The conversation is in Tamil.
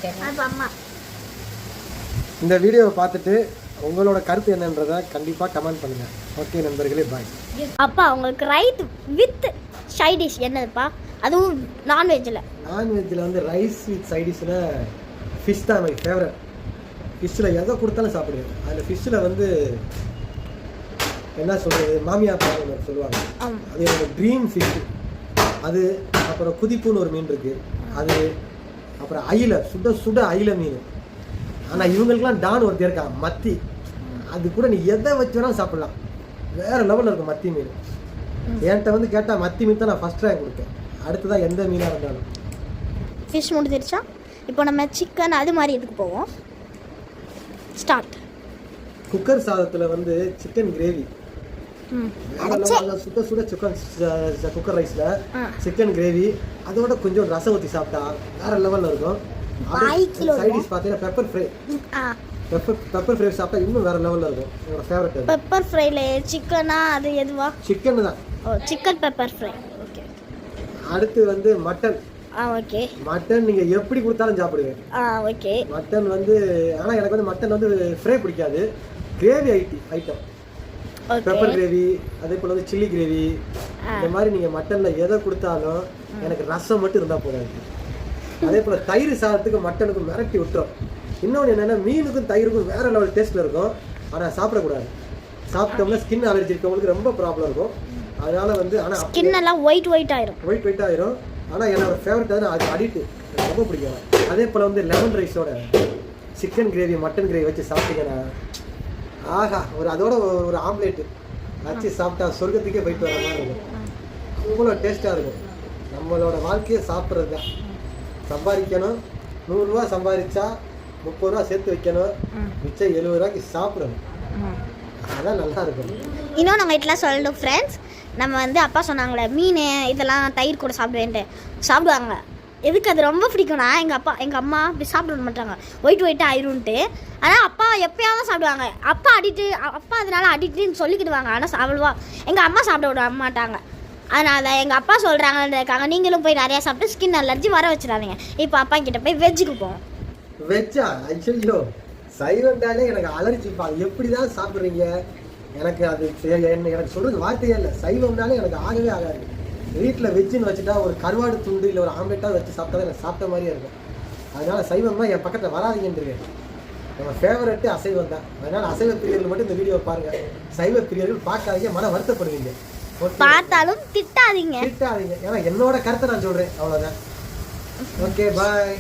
அம்மா இந்த வீடியோவை பார்த்துட்டு உங்களோட கருத்து என்னன்றதை கண்டிப்பாக கமெண்ட் பண்ணுங்க. ஓகே நண்பர்களே, பாய். அப்பா உங்களுக்கு ரைட் வித் சைட் டிஷ் என்னதுப்பா? அதுவும் நான்வெஜ்ஜில் வந்து ரைஸ் வித் சைட் டிஷ்ஷில் ஃபிஷ் தான் எனக்கு ஃபேவரட். ஃபிஷ்ஷில் எதை கொடுத்தாலும் சாப்பிடுவேன். அதில் ஃபிஷ்ஷில் வந்து என்ன சொல்கிறது, மாமியார் பாருங்க சொல்லுவாங்க, அது என்னோட ட்ரீம் ஃபிஷ். அது அப்புறம் குதிப்புன்னு ஒரு மீன் இருக்குது, அது அப்புறம் அயிலை, சுட சுட அயிலை மீன். ஆனால் இவங்களுக்குலாம் டான் ஒருத்தர் இருக்கான், மத்தி. அது கூட நீ எதை வச்சு வேணாலும் சாப்பிட்லாம், வேறு லெவலில் இருக்கும் மத்தி மீன். என்கிட்ட வந்து கேட்டால் மத்தி மீன் தான் நான் ஃபஸ்ட் ரேங்க் கொடுப்பேன். அடுத்ததான் எந்த மீனாக இருந்தாலும். ஃபிஷ் முடிஞ்சிருச்சா? இப்போ நம்ம சிக்கன் அது மாதிரி இதுக்கு போவோம். ஸ்டார்ட். குக்கர் சாதத்தில் வந்து சிக்கன் கிரேவி, சுட சுட சிக்கன் குக்கர் ரைஸில் சிக்கன் கிரேவி, அதோட கொஞ்சம் ரசம் ஊற்றி சாப்பிட்டா வேற லெவலில் இருக்கும். சைட் டிஷ் பார்த்தீங்கன்னா பெப்பர் ஃப்ரை. பெப்பர் ஃப்ரை சாப்பிட்டா இன்னும் வேற லெவலில் இருக்கும். என்னோட ஃபேவரட். பெப்பர் ஃப்ரைல சிக்கனா அது எதுவா? சிக்கன் தான். ஓ, சிக்கன் பெப்பர் ஃப்ரை. ஓகே. அடுத்து வந்து மட்டன். ஓகே. மட்டன் நீங்க எப்படி கொடுத்தாலும் சாப்பிடுவேன். ஓகே. மட்டன் வந்து ஆனா எனக்கு வந்து மட்டன் வந்து ஃப்ரை பிடிக்காது, கிரேவி ஐட்டம். பெப்பர் கிரேவி, அதே போல வந்து சில்லி கிரேவி, இந்த மாதிரி நீங்க மட்டன்ல எதை கொடுத்தாலும் எனக்கு ரசம் மட்டும் இருந்தா போதாது. அதே போல தயிர் சாதத்துக்கு மட்டனுக்கும் மிரட்டி விட்டுரும். இன்னொன்று என்னன்னா, மீனுக்கும் தயிருக்கும் வேற லெவல் டேஸ்ட்ல இருக்கும். ஆனால் சாப்பிடக்கூடாது. சாப்பிட்டோம்னா ஸ்கின் அலர்ஜி இருக்கவங்களுக்கு ரொம்ப ப்ராப்ளம் இருக்கும். அதனால வந்து ஆனால் ஸ்கின் எல்லாம் ஒயிட் ஆயிரும். ஆனால் என்னோட ஃபேவரட் அது அடிக்ட், எனக்கு ரொம்ப பிடிக்கும். அதே போல் வந்து லெமன் ரைஸோட சிக்கன் கிரேவி மட்டன் கிரேவி வச்சு சாப்பிட்டீங்கன்னா ஆஹா, அதோட ஒரு ஆம்லேட்டு வச்சு சாப்பிட்டா சொர்க்கத்துக்கே போயிட்டு வர மாதிரி இருக்கும். அவ்வளோ டேஸ்ட்டாக இருக்கும். நம்மளோட வாழ்க்கையை சாப்பிட்றது தான். சம்பாதிக்கணும், 100 ரூபா சம்பாதிச்சா 30 ரூபா சேர்த்து வைக்கணும், மிச்சம் 70 ரூபாய்க்கு சாப்பிடணும். அதான் நல்லா இருக்கும். இன்னும் நாங்கள் இதெல்லாம் சொல்லணும் ஃப்ரெண்ட்ஸ். நம்ம வந்து அப்பா சொன்னாங்களே மீன் இதெல்லாம் தயிர் கூட சாப்பிடுவேன்ட்டு சாப்பிடுவாங்க. எதுக்கு அது ரொம்ப பிடிக்கும்னா, எங்கள் அம்மா அப்படி சாப்பிட மாட்டாங்க, ஒயிட் ஆயிரும்ட்டு. ஆனால் அப்பா எப்பயாவது சாப்பிடுவாங்க. அப்பா அதனால அடிக்ட்டுன்னு சொல்லிக்கிடுவாங்க. ஆனால் சாப்பிடுவா எங்கள் அம்மா சாப்பிட விட மாட்டாங்க. அதனால் எங்கள் அப்பா சொல்கிறாங்கன்றதுக்காக நீங்களும் போய் நிறையா சாப்பிட்டு ஸ்கின் அலர்ஜி வர வச்சிடாதீங்க. இப்போ அப்பா கிட்ட போய் வெஜ்ஜுக்கு போவோம். வெஜ்ஜா? ஐயோ, சைவம்டாலே எனக்கு அலர்ஜிப்பா. எப்படி தான் சாப்பிட்றீங்க? எனக்கு அது எனக்கு சொல்கிறது வார்த்தையே இல்லை. சைவம்னாலே எனக்கு ஆகவே ஆகாது. வீட்டில் வெஜ்ஜுன்னு வச்சுட்டா ஒரு கருவாடு துண்டு இல்லை ஒரு ஆம்லேட்டாக வச்சு சாப்பிட்டா எனக்கு சாப்பிட்ட மாதிரியே இருக்கும். அதனால் சைவம்னா என் பக்கத்தில் வராதிங்கன்றிருக்கேன். நம்ம ஃபேவரெட்டு அசைவம் தான். அதனால் அசைவ பிரியர்கள் மட்டும் இந்த வீடியோவை பாருங்கள். சைவ பிரியர்கள் பார்க்காதீங்க, மன வருத்தப்படுவீங்க. பார்த்தாலும் திட்டாதீங்க. ஏன்னா என்னோட கருத்தை நான் சொல்கிறேன், அவ்வளோதான். ஓகே, பாய்.